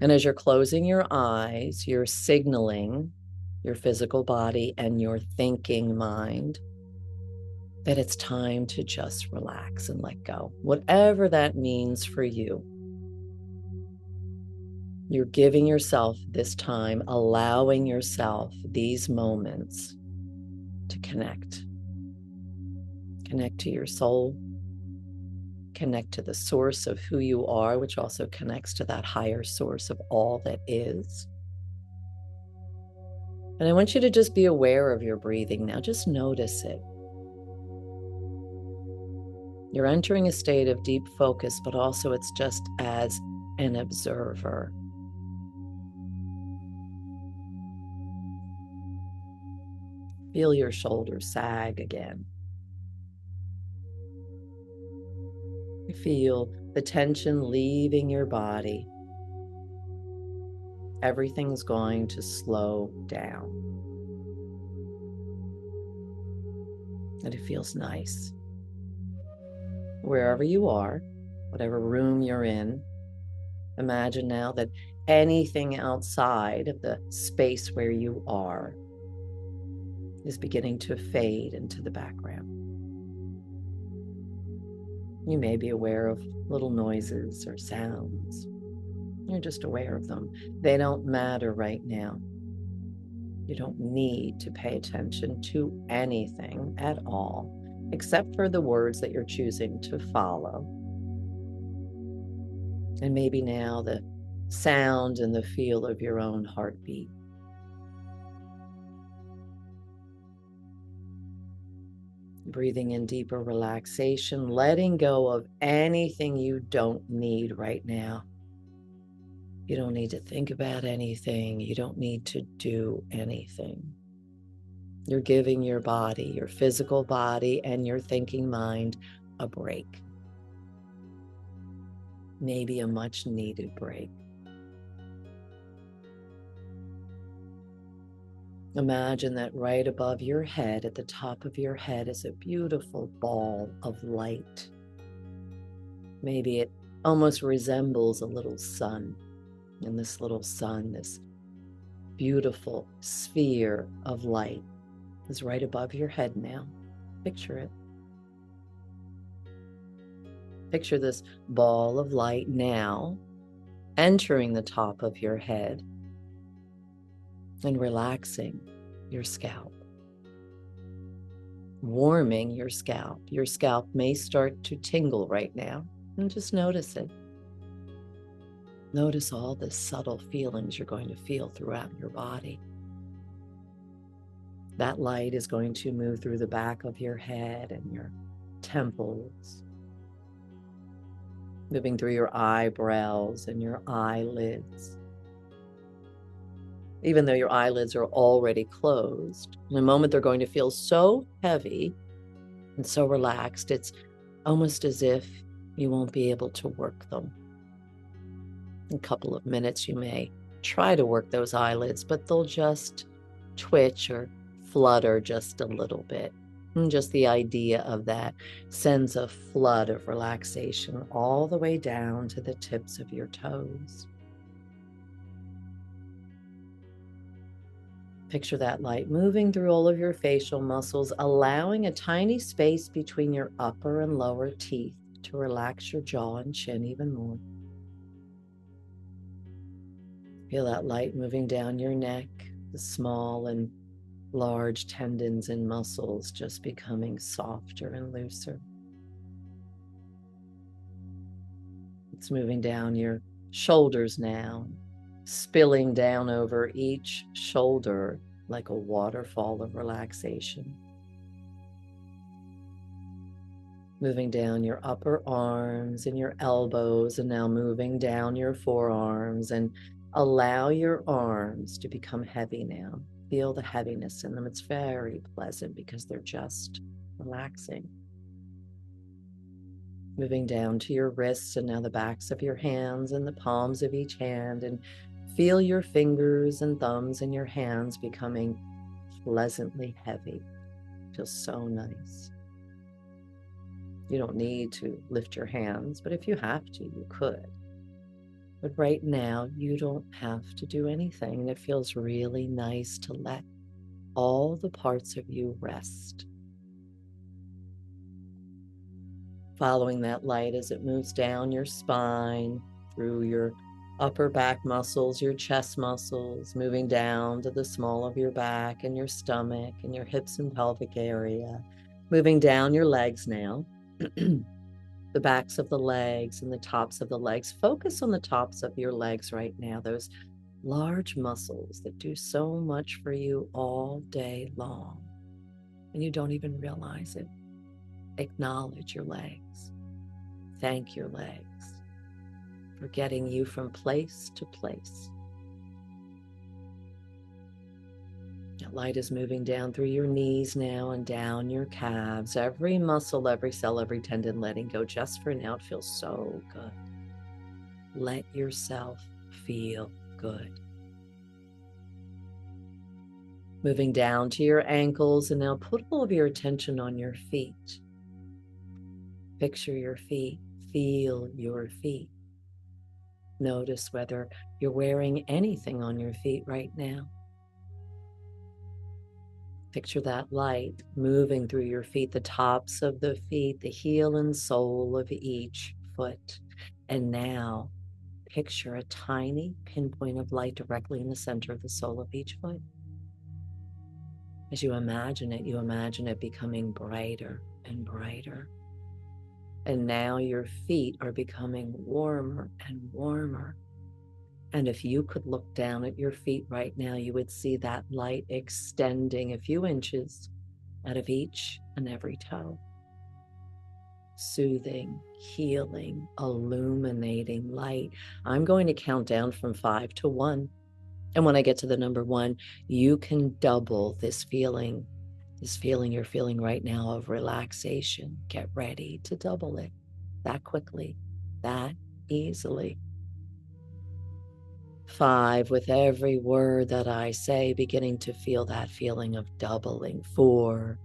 And as you're closing your eyes, you're signaling your physical body and your thinking mind that it's time to just relax and let go, whatever that means for you. You're giving yourself this time, allowing yourself these moments to connect. Connect to your soul, connect to the source of who you are, which also connects to that higher source of all that is. And I want you to just be aware of your breathing now. Just notice it. You're entering a state of deep focus, but also it's just as an observer. Feel your shoulders sag again. Feel the tension leaving your body. Everything's going to slow down. And it feels nice. Wherever you are, whatever room you're in, imagine now that anything outside of the space where you are is beginning to fade into the background. You may be aware of little noises or sounds. You're just aware of them. They don't matter right now. You don't need to pay attention to anything at all, except for the words that you're choosing to follow. And maybe now the sound and the feel of your own heartbeat. Breathing in deeper relaxation, letting go of anything you don't need right now. You don't need to think about anything. You don't need to do anything. You're giving your body, your physical body, and your thinking mind a break. Maybe a much needed break. Imagine that right above your head, at the top of your head, is a beautiful ball of light. Maybe it almost resembles a little sun. And this little sun, this beautiful sphere of light, is right above your head now. Picture it. Picture this ball of light now entering the top of your head and relaxing your scalp, warming your scalp. Your scalp may start to tingle right now, and just notice it. Notice all the subtle feelings you're going to feel throughout your body. That light is going to move through the back of your head and your temples, moving through your eyebrows and your eyelids. Even though your eyelids are already closed, in a moment they're going to feel so heavy and so relaxed, it's almost as if you won't be able to work them. In a couple of minutes, you may try to work those eyelids, but they'll just twitch or flutter just a little bit. And just the idea of that sends a flood of relaxation all the way down to the tips of your toes. Picture that light moving through all of your facial muscles, allowing a tiny space between your upper and lower teeth to relax your jaw and chin even more. Feel that light moving down your neck, the small and large tendons and muscles just becoming softer and looser. It's moving down your shoulders now, spilling down over each shoulder like a waterfall of relaxation. Moving down your upper arms and your elbows, and now moving down your forearms, and allow your arms to become heavy now. Feel the heaviness in them. It's very pleasant because they're just relaxing. Moving down to your wrists and now the backs of your hands and the palms of each hand, and feel your fingers and thumbs in your hands becoming pleasantly heavy. Feels so nice. You don't need to lift your hands, but if you have to, you could. But right now, you don't have to do anything. And it feels really nice to let all the parts of you rest. Following that light as it moves down your spine, through your upper back muscles, your chest muscles, moving down to the small of your back and your stomach and your hips and pelvic area, moving down your legs now, the backs of the legs and the tops of the legs. Focus on the tops of your legs right now, those large muscles that do so much for you all day long, and you don't even realize it. Acknowledge your legs. Thank your legs for getting you from place to place. That light is moving down through your knees now and down your calves. Every muscle, every cell, every tendon letting go just for now. It feels so good. Let yourself feel good. Moving down to your ankles, and now put all of your attention on your feet. Picture your feet. Feel your feet. Notice whether you're wearing anything on your feet right now. Picture that light moving through your feet, the tops of the feet, the heel and sole of each foot. And now picture a tiny pinpoint of light directly in the center of the sole of each foot. As you imagine it becoming brighter and brighter. And now your feet are becoming warmer and warmer. And if you could look down at your feet right now, you would see that light extending a few inches out of each and every toe. Soothing, healing, illuminating light. I'm going to count down from 5 to 1. And when I get to the number 1, you can double this feeling you're feeling right now of relaxation. Get ready to double it that quickly, that easily. 5, with every word that I say, beginning to feel that feeling of doubling. 4,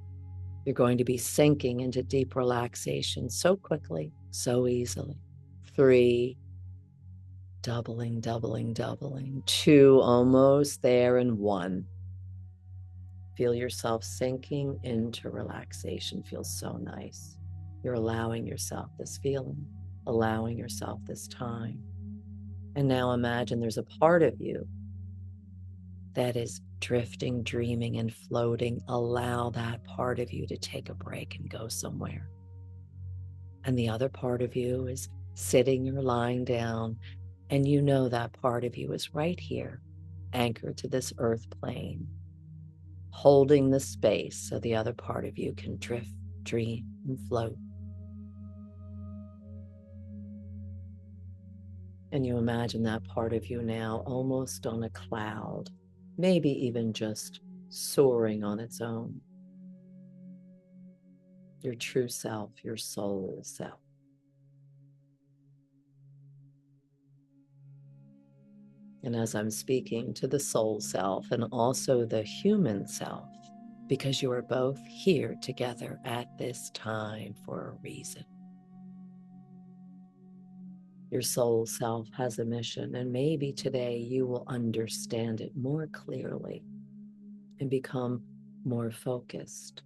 you're going to be sinking into deep relaxation so quickly, so easily. 3, doubling, doubling, doubling. 2, almost there, and 1. Feel yourself sinking into relaxation. Feels so nice. You're allowing yourself this feeling, allowing yourself this time. And now imagine there's a part of you that is drifting, dreaming, and floating. Allow that part of you to take a break and go somewhere. And the other part of you is sitting or lying down, and you know that part of you is right here, anchored to this earth plane, holding the space so the other part of you can drift, dream, and float. And you imagine that part of you now almost on a cloud, maybe even just soaring on its own. Your true self, your soul self. And as I'm speaking to the soul self and also the human self, because you are both here together at this time for a reason. Your soul self has a mission, and maybe today you will understand it more clearly and become more focused.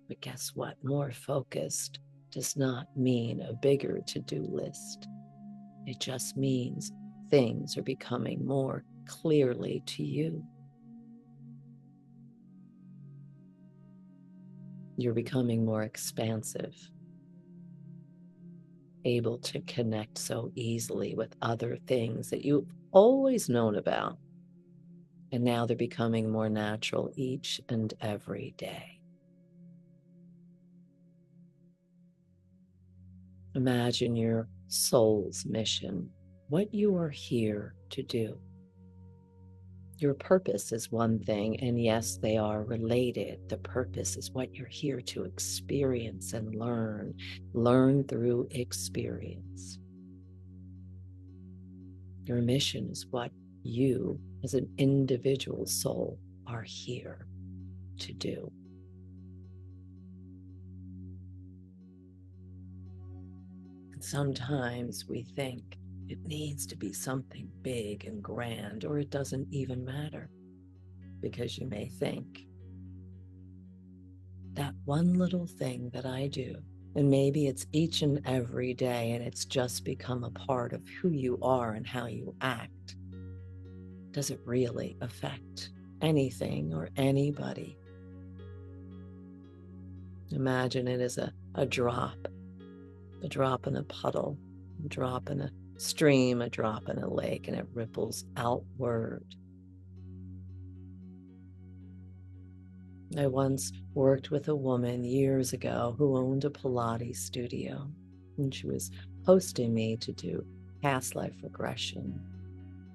But guess what? More focused does not mean a bigger to-do list. It just means things are becoming more clearly to you. You're becoming more expansive, able to connect so easily with other things that you've always known about. And now they're becoming more natural each and every day. Imagine your soul's mission, what you are here to do. Your purpose is one thing, and yes, they are related. The purpose is what you're here to experience and learn through experience. Your mission is what you, as an individual soul, are here to do. And sometimes we think It needs to be something big and grand, or it doesn't even matter, because you may think, that one little thing that I do, and maybe it's each and every day, and it's just become a part of who you are and how you act. Does it really affect anything or anybody? Imagine it as a drop in a puddle, a drop in a stream, a drop in a lake, and it ripples outward. I once worked with a woman years ago who owned a Pilates studio, and she was hosting me to do past life regression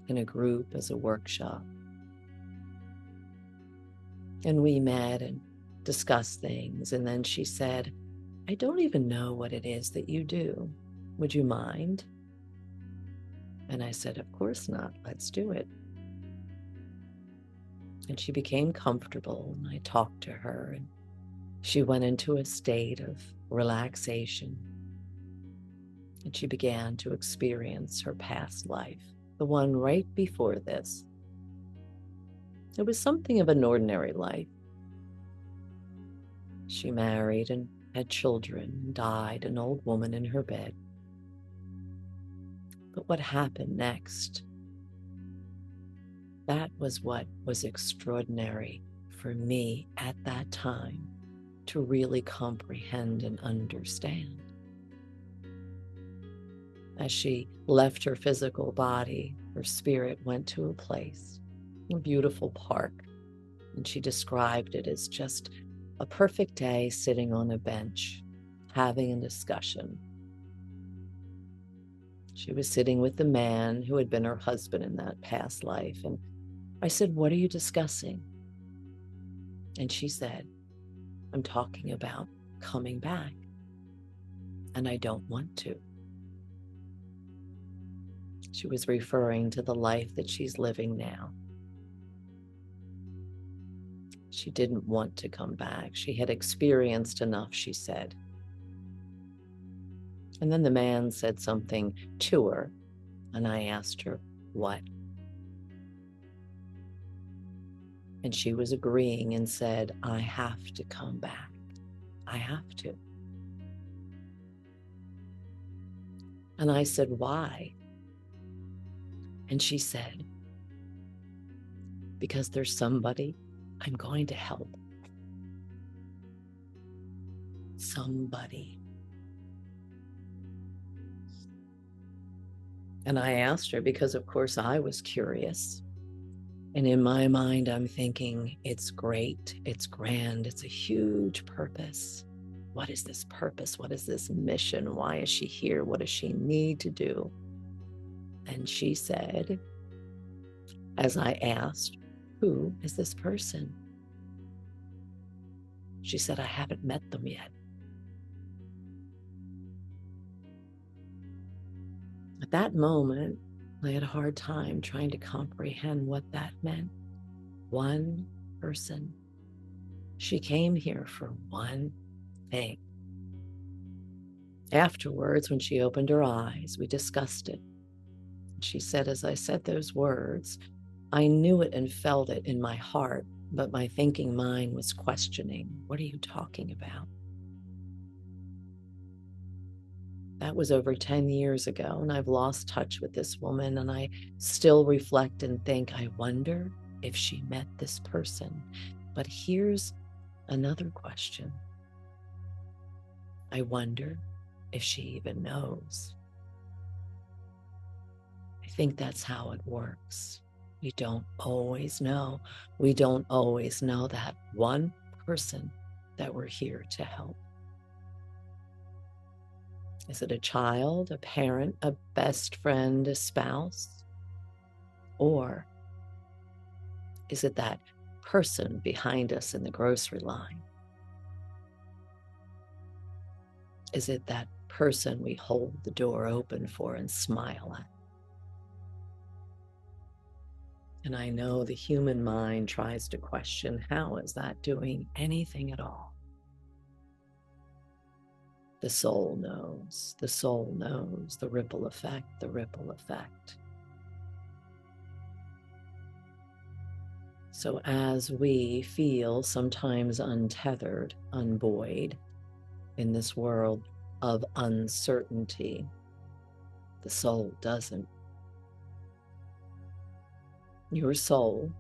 in a group as a workshop. And we met and discussed things, and then she said, I don't even know what it is that you do. Would you mind? And I said, of course not. Let's do it. And she became comfortable, and I talked to her, and she went into a state of relaxation. And she began to experience her past life, the one right before this. It was something of an ordinary life. She married and had children and died, an old woman in her bed. But what happened next? That was what was extraordinary for me at that time to really comprehend and understand. As she left her physical body, her spirit went to a place, a beautiful park, and she described it as just a perfect day sitting on a bench, having a discussion. She was sitting with the man who had been her husband in that past life, and I said, what are you discussing? And she said, I'm talking about coming back, and I don't want to. She was referring to the life that she's living now. She didn't want to come back. She had experienced enough, she said. And then the man said something to her, and I asked her, what? And she was agreeing and said, I have to come back. I have to. And I said, why? And she said, because there's somebody I'm going to help. Somebody. And I asked her because, of course, I was curious. And in my mind, I'm thinking, it's great, it's grand, it's a huge purpose. What is this purpose? What is this mission? Why is she here? What does she need to do? And she said, as I asked, who is this person? She said, I haven't met them yet. At that moment, I had a hard time trying to comprehend what that meant. One person. She came here for one thing. Afterwards, when she opened her eyes, we discussed it. She said, as I said those words, I knew it and felt it in my heart, but my thinking mind was questioning, what are you talking about? That was over 10 years ago, and I've lost touch with this woman, and I still reflect and think, I wonder if she met this person. But here's another question. I wonder if she even knows. I think that's how it works. We don't always know. We don't always know that one person that we're here to help. Is it a child, a parent, a best friend, a spouse? Or is it that person behind us in the grocery line? Is it that person we hold the door open for and smile at? And I know the human mind tries to question, how is that doing anything at all? The soul knows, the soul knows, the ripple effect, the ripple effect. So as we feel sometimes untethered, unbuoyed in this world of uncertainty, the soul doesn't. Your soul,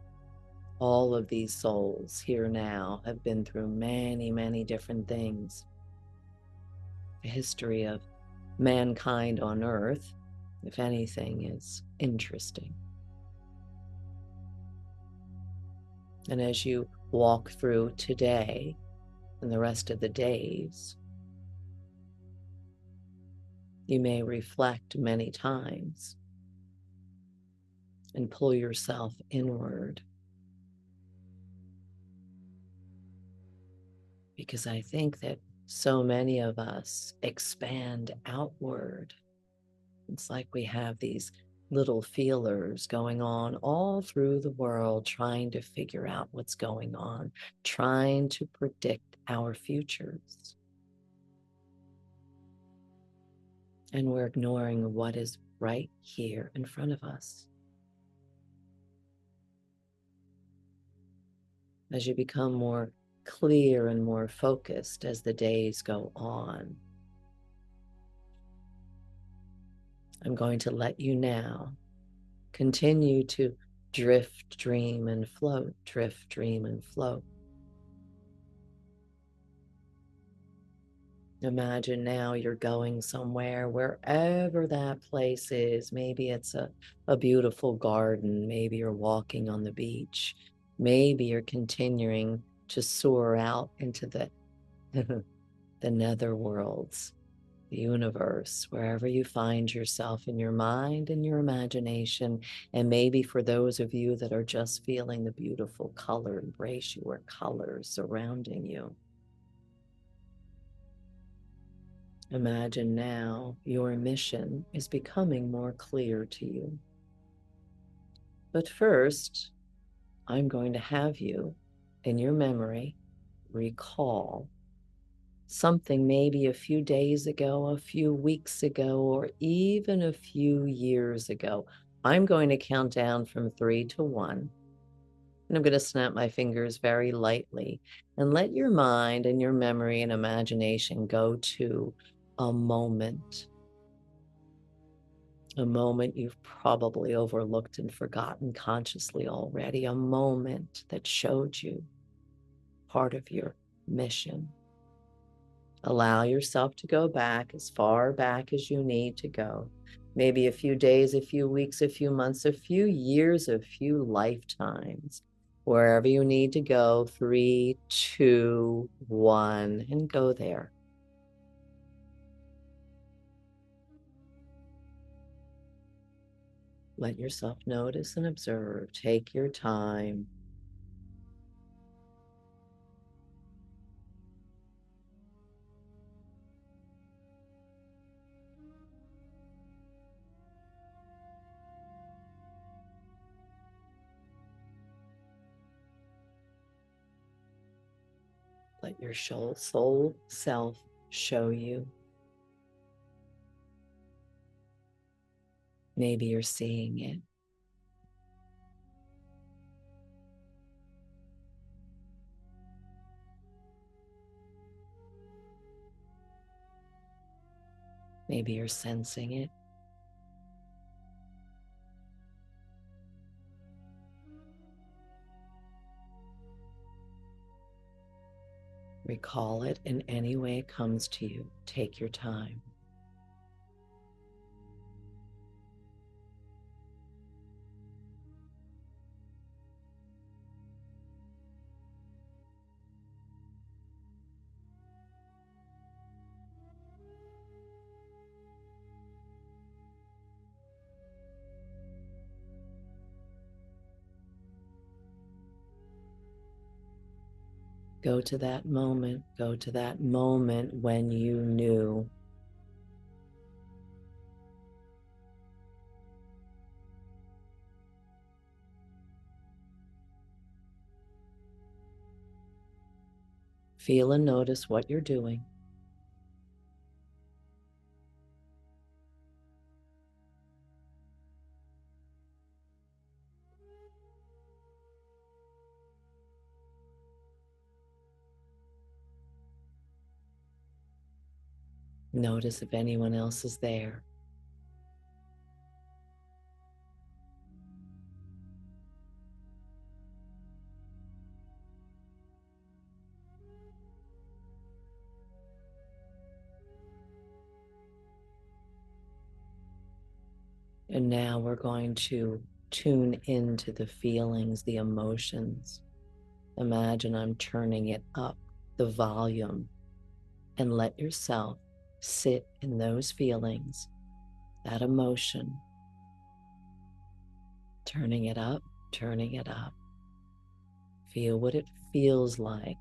all of these souls here now have been through many, many different things. The history of mankind on earth, if anything, is interesting. And as you walk through today and the rest of the days, you may reflect many times and pull yourself inward. Because I think that so many of us expand outward. It's like we have these little feelers going on all through the world, trying to figure out what's going on, trying to predict our futures. And we're ignoring what is right here in front of us. As you become more clear and more focused as the days go on, I'm going to let you now continue to drift, dream, and float, drift, dream, and float. Imagine now you're going somewhere, wherever that place is. Maybe it's a beautiful garden. Maybe you're walking on the beach. Maybe you're continuing to soar out into the, the nether worlds, the universe, wherever you find yourself in your mind and your imagination. And maybe for those of you that are just feeling the beautiful color, embrace your colors surrounding you. Imagine now your mission is becoming more clear to you. But first, I'm going to have you, in your memory, recall something maybe a few days ago, a few weeks ago, or even a few years ago. I'm going to count down from 3 to 1. And I'm going to snap my fingers very lightly and let your mind and your memory and imagination go to a moment you've probably overlooked and forgotten consciously already, a moment that showed you part of your mission. Allow yourself to go back as far back as you need to go. Maybe a few days, a few weeks, a few months, a few years, a few lifetimes. Wherever you need to go, 3, 2, 1, and go there. Let yourself notice and observe. Take your time. Let your soul self show you. Maybe you're seeing it. Maybe you're sensing it. Recall it in any way it comes to you. Take your time. Go to that moment. Go to that moment when you knew. Feel and notice what you're doing. Notice if anyone else is there. And now we're going to tune into the feelings, the emotions. Imagine I'm turning it up, the volume, and let yourself sit in those feelings, that emotion, turning it up, turning it up. Feel what it feels like.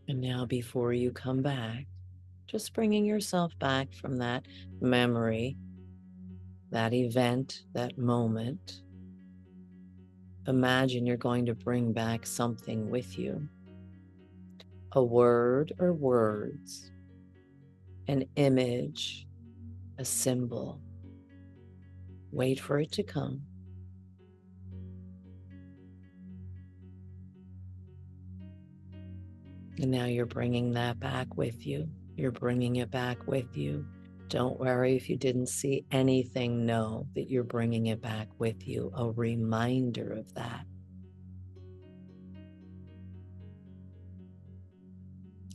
And now, before you come back, just bringing yourself back from that memory, that event, that moment. Imagine you're going to bring back something with you, a word or words, an image, a symbol. Wait for it to come. And now you're bringing that back with you. You're bringing it back with you. Don't worry if you didn't see anything. Know that you're bringing it back with you, a reminder of that.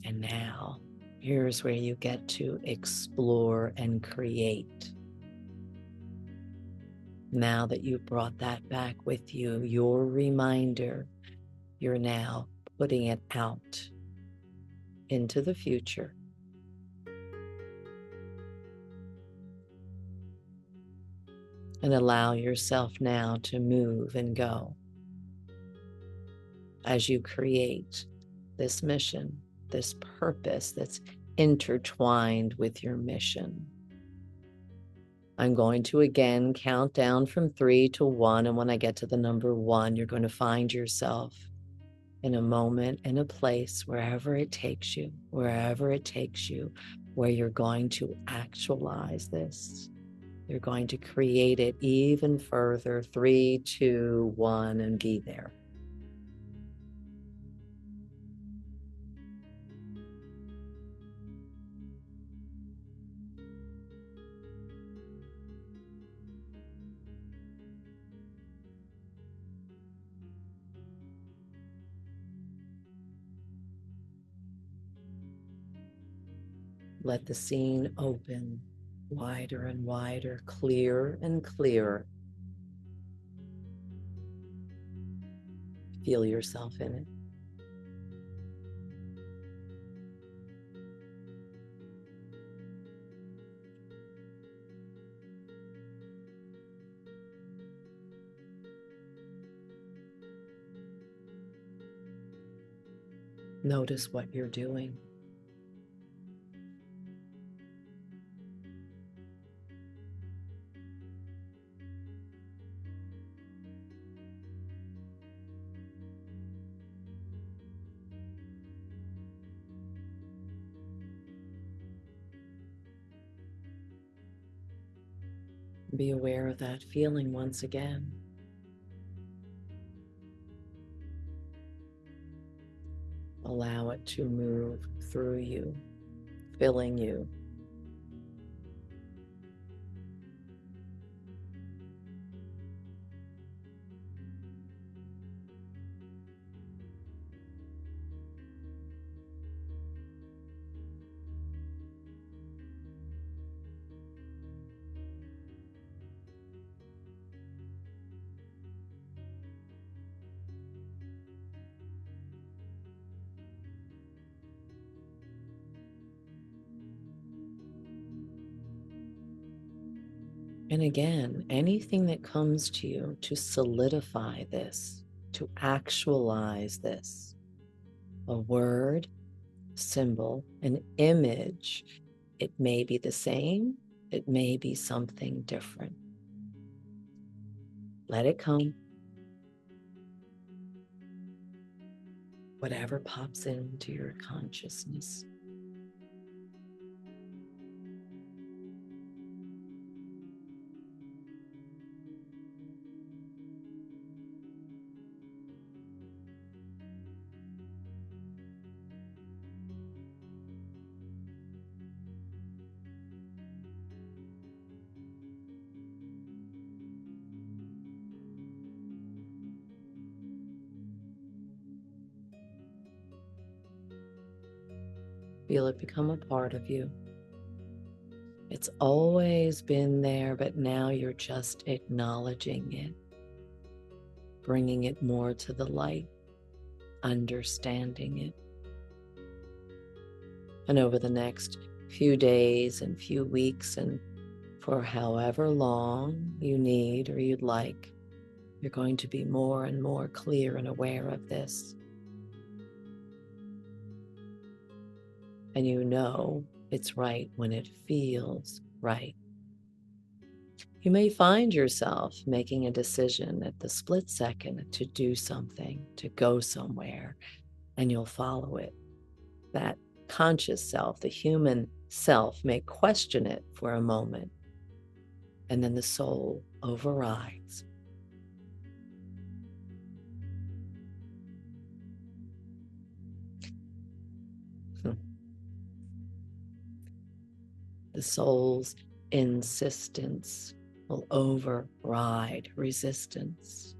And now, here's where you get to explore and create. Now that you've brought that back with you, your reminder, you're now putting it out into the future. And allow yourself now to move and go as you create this mission, this purpose that's intertwined with your mission. I'm going to again count down from 3 to 1. And when I get to the number 1, you're going to find yourself in a moment, in a place, wherever it takes you, where you're going to actualize this. You're going to create it even further. 3, 2, 1, and be there. Let the scene open wider and wider, clearer and clearer. Feel yourself in it. Notice what you're doing. Be aware of that feeling once again. Allow it to move through you, filling you. And again, anything that comes to you to solidify this, to actualize this, a word, symbol, an image, it may be the same, it may be something different. Let it come. Whatever pops into your consciousness. Feel it become a part of you. It's always been there, but now you're just acknowledging it, bringing it more to the light, understanding it. And over the next few days and few weeks, and for however long you need or you'd like, you're going to be more and more clear and aware of this. And you know it's right when it feels right. You may find yourself making a decision at the split second to do something, to go somewhere, and you'll follow it. That conscious self, the human self, may question it for a moment, and then the soul overrides. The soul's insistence will override resistance.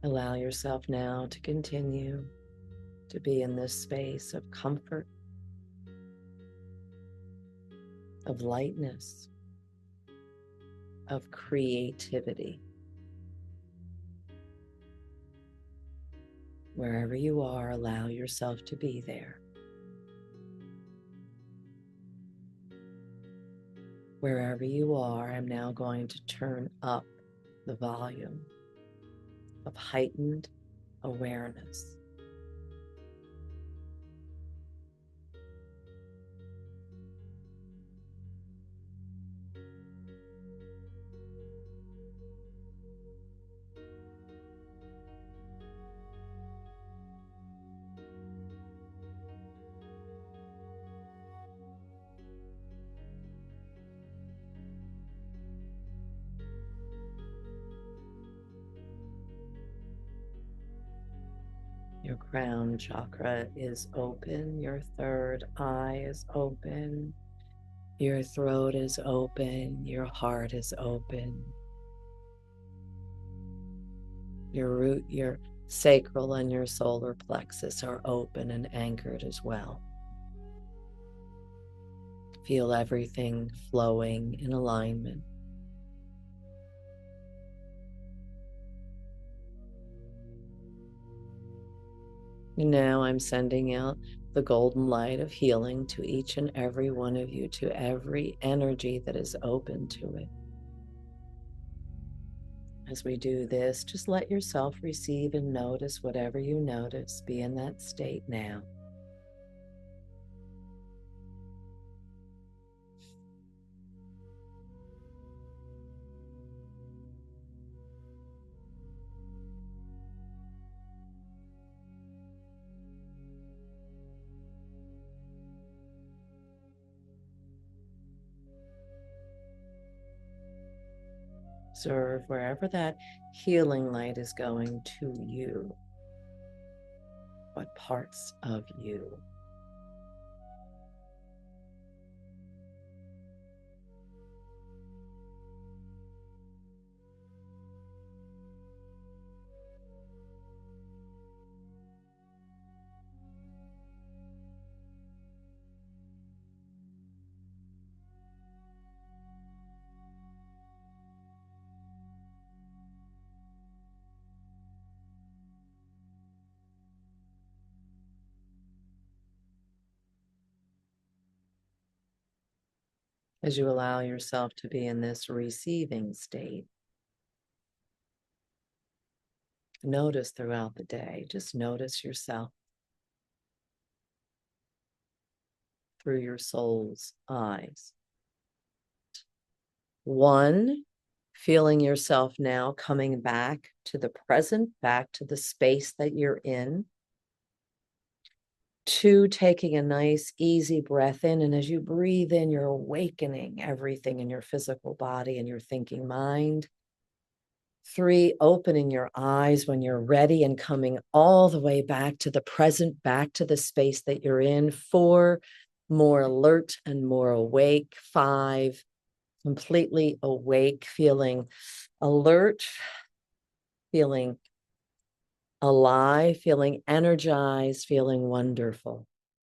Allow yourself now to continue to be in this space of comfort, of lightness, of creativity. Wherever you are, allow yourself to be there. Wherever you are, I'm now going to turn up the volume of heightened awareness. Your crown chakra is open, your third eye is open, your throat is open, your heart is open. Your root, your sacral, and your solar plexus are open and anchored as well. Feel everything flowing in alignment. And now I'm sending out the golden light of healing to each and every one of you, to every energy that is open to it. As we do this, just let yourself receive and notice whatever you notice. Be in that state now. Observe wherever that healing light is going to you. What parts of you? as you allow yourself to be in this receiving state. Notice throughout the day, just notice yourself through your soul's eyes. 1, feeling yourself now coming back to the present, back to the space that you're in. 2, taking a nice, easy breath in. And as you breathe in, you're awakening everything in your physical body and your thinking mind. 3, opening your eyes when you're ready and coming all the way back to the present, back to the space that you're in. 4, more alert and more awake. 5, completely awake, feeling alert, feeling alive, feeling energized, feeling wonderful.